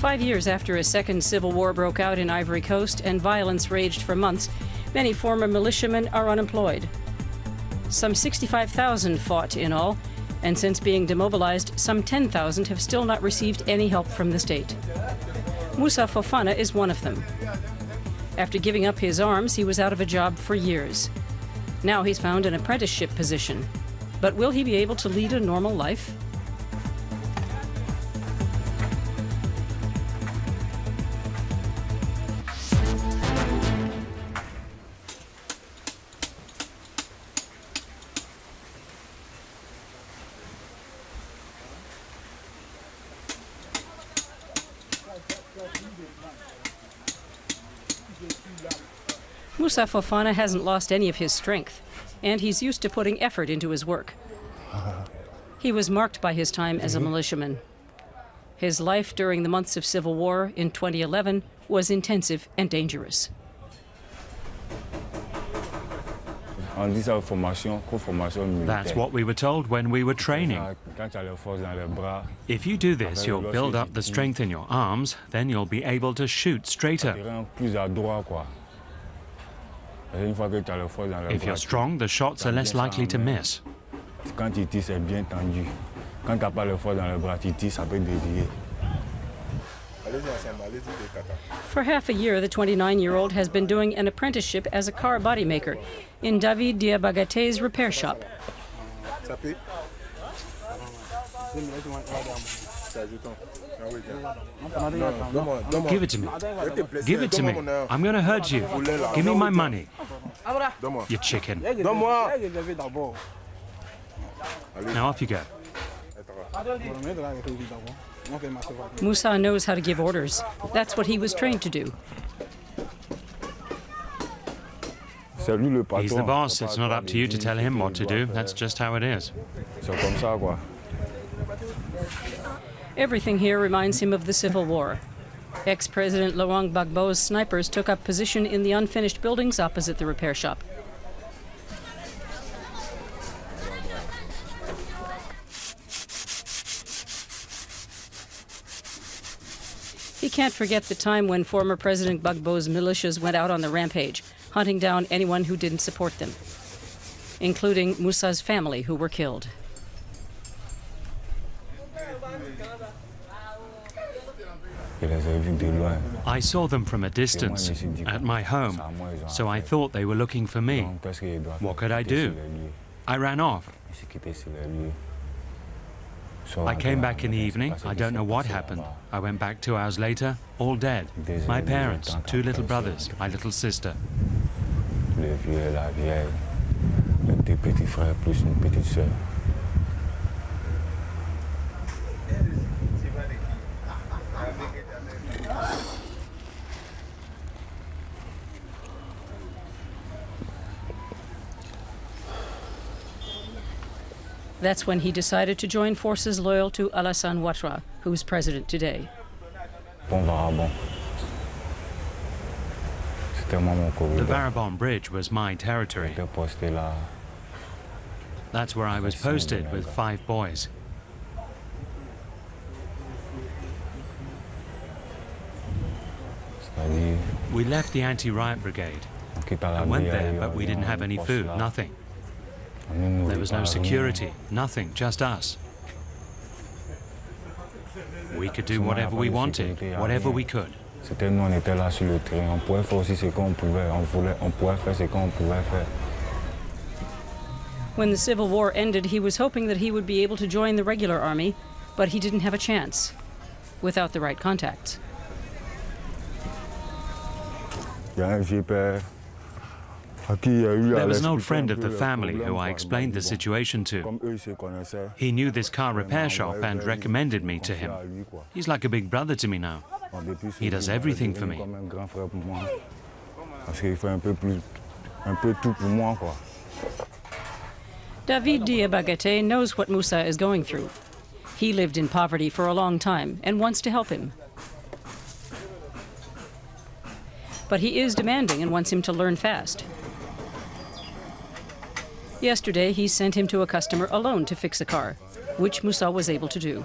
5 years after a second civil war broke out in Ivory Coast and violence raged for months, many former militiamen are unemployed. Some 65,000 fought in all, and since being demobilized, some 10,000 have still not received any help from the state. Moussa Fofana is one of them. After giving up his arms, he was out of a job for years. Now he's found an apprenticeship position. But will he be able to lead a normal life? Moussa Fofana hasn't lost any of his strength, and he's used to putting effort into his work. He was marked by his time as a militiaman. His life during the months of civil war in 2011 was intensive and dangerous. That's what we were told when we were training. If you do this, you'll build up the strength in your arms, then you'll be able to shoot straighter. If you're strong, the shots are less likely to miss. For half a year, the 29-year-old has been doing an apprenticeship as a car body maker in David Diabagate's repair shop. Give it to me. Give it to me. I'm going to hurt you. Give me my money. You chicken. Now off you go. Moussa knows how to give orders. That's what he was trained to do. He's the boss. It's not up to you to tell him what to do. That's just how it is. Everything here reminds him of the Civil War. Ex-President Laurent Gbagbo's snipers took up position in the unfinished buildings opposite the repair shop. He can't forget the time when former President Gbagbo's militias went out on the rampage, hunting down anyone who didn't support them, including Moussa's family, who were killed. I saw them from a distance, at my home, so I thought they were looking for me. What could I do? I ran off. I came back in the evening. I don't know what happened. I went back 2 hours later, all dead. My parents, 2 little brothers, my little sister. That's when he decided to join forces loyal to Alassane Ouattara, who's president today. The Varabon Bridge was my territory. That's where I was posted with 5 boys. We left the anti-riot brigade and went there, but we didn't have any food, nothing. There was no security, nothing, just us. We could do whatever we wanted, whatever we could. When the Civil War ended, he was hoping that he would be able to join the regular army, but he didn't have a chance without the right contacts. There was an old friend of the family who I explained the situation to. He knew this car repair shop and recommended me to him. He's like a big brother to me now. He does everything for me. David Diabagate knows what Moussa is going through. He lived in poverty for a long time and wants to help him. But he is demanding and wants him to learn fast. Yesterday, he sent him to a customer alone to fix a car, which Moussa was able to do.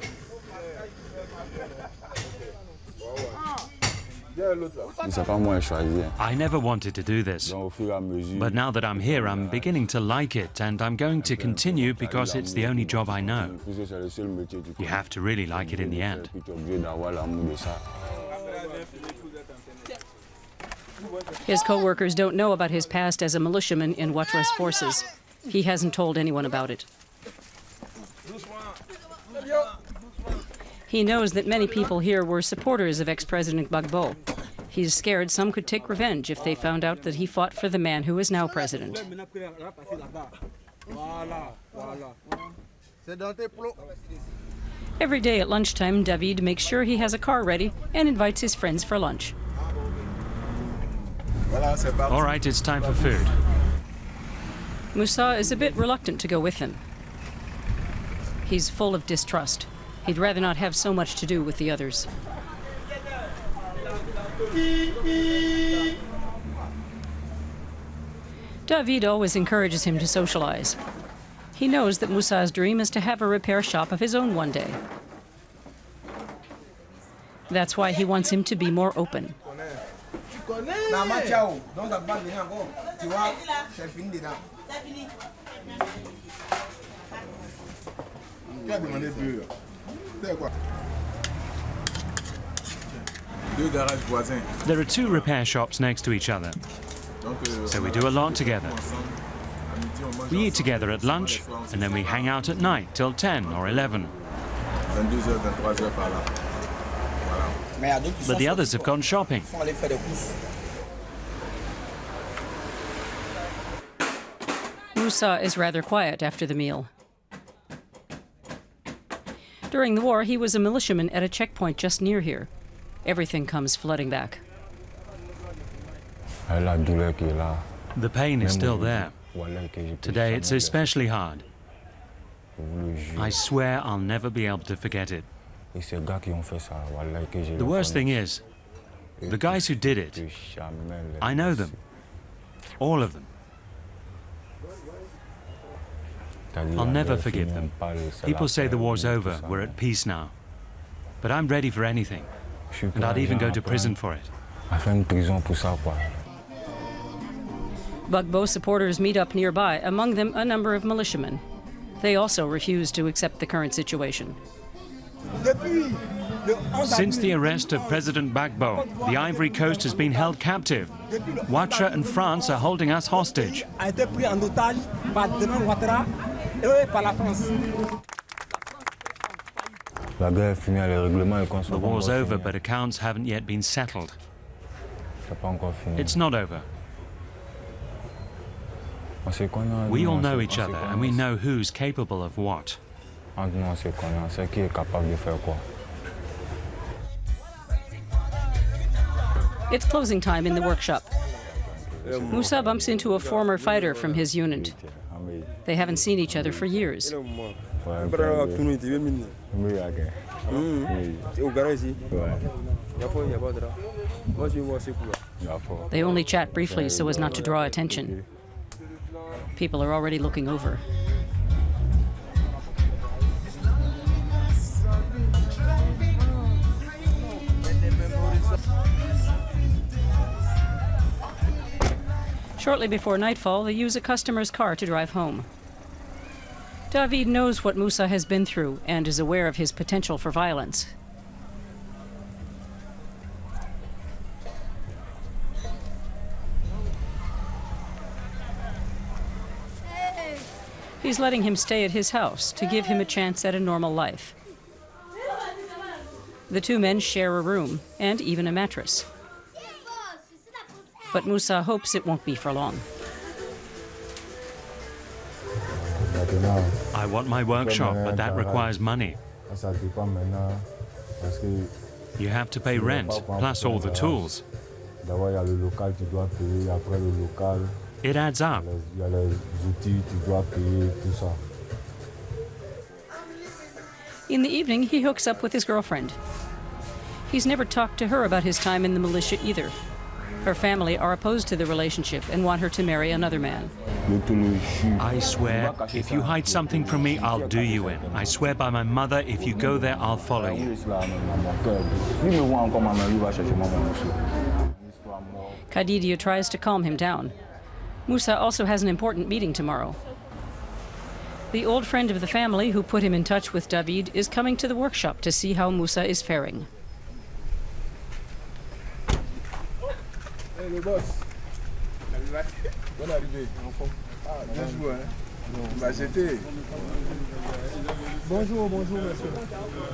I never wanted to do this, but now that I'm here, I'm beginning to like it, and I'm going to continue because it's the only job I know. You have to really like it in the end. His co-workers don't know about his past as a militiaman in Ouattara's forces. He hasn't told anyone about it. He knows that many people here were supporters of ex-President Gbagbo. He's scared some could take revenge if they found out that he fought for the man who is now president. Every day at lunchtime, David makes sure he has a car ready and invites his friends for lunch. All right, it's time for food. Moussa is a bit reluctant to go with them. He's full of distrust. He'd rather not have so much to do with the others. David always encourages him to socialize. He knows that Moussa's dream is to have a repair shop of his own one day. That's why he wants him to be more open. There are two repair shops next to each other, so we do a lot together. We eat together at lunch, and then we hang out at night till 10 or 11. But the others have gone shopping. Moussa is rather quiet after the meal. During the war, he was a militiaman at a checkpoint just near here. Everything comes flooding back. The pain is still there. Today it's especially hard. I swear I'll never be able to forget it. The worst thing is, the guys who did it, I know them. All of them. I'll never forgive them. People say the war's over, we're at peace now. But I'm ready for anything. And I'd even go to prison for it. Gbagbo supporters meet up nearby, among them a number of militiamen. They also refuse to accept the current situation. Since the arrest of President Gbagbo, the Ivory Coast has been held captive. Ouattara and France are holding us hostage. The war's over, but accounts haven't yet been settled. It's not over. We all know each other, and we know who's capable of what. It's closing time in the workshop. Moussa bumps into a former fighter from his unit. They haven't seen each other for years. They only chat briefly so as not to draw attention. People are already looking over. Shortly before nightfall, they use a customer's car to drive home. David knows what Moussa has been through and is aware of his potential for violence. He's letting him stay at his house to give him a chance at a normal life. The two men share a room and even a mattress. But Moussa hopes it won't be for long. I want my workshop, but that requires money. You have to pay rent, plus all the tools. It adds up. In the evening, he hooks up with his girlfriend. He's never talked to her about his time in the militia either. Her family are opposed to the relationship and want her to marry another man. I swear, if you hide something from me, I'll do you in. I swear by my mother, if you go there, I'll follow you. Khadija tries to calm him down. Moussa also has an important meeting tomorrow. The old friend of the family who put him in touch with David is coming to the workshop to see how Moussa is faring. Hey, le boss. Bonne arrivée. Bonjour. Bonjour, bonjour, monsieur.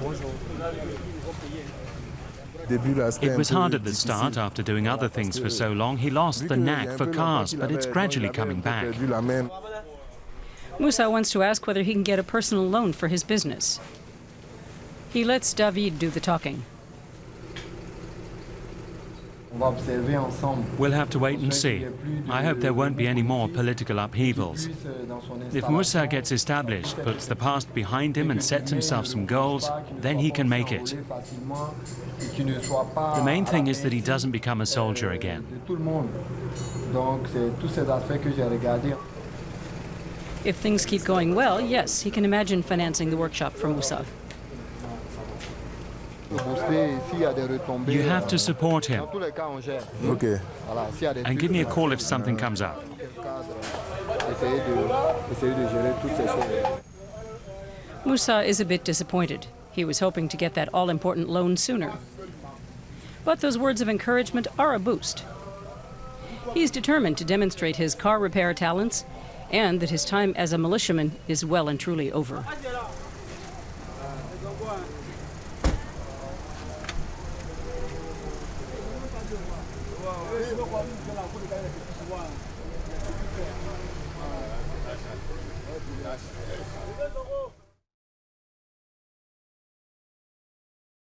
Bonjour. It was hard at the start. After doing other things for so long, he lost the knack for cars, but it's gradually coming back. Moussa wants to ask whether he can get a personal loan for his business. He lets David do the talking. We'll have to wait and see. I hope there won't be any more political upheavals. If Moussa gets established, puts the past behind him and sets himself some goals, then he can make it. The main thing is that he doesn't become a soldier again. If things keep going well, yes, he can imagine financing the workshop for Moussa. You have to support him. Okay. And give me a call if something comes up. Moussa is a bit disappointed. He was hoping to get that all-important loan sooner. But those words of encouragement are a boost. He's determined to demonstrate his car repair talents and that his time as a militiaman is well and truly over.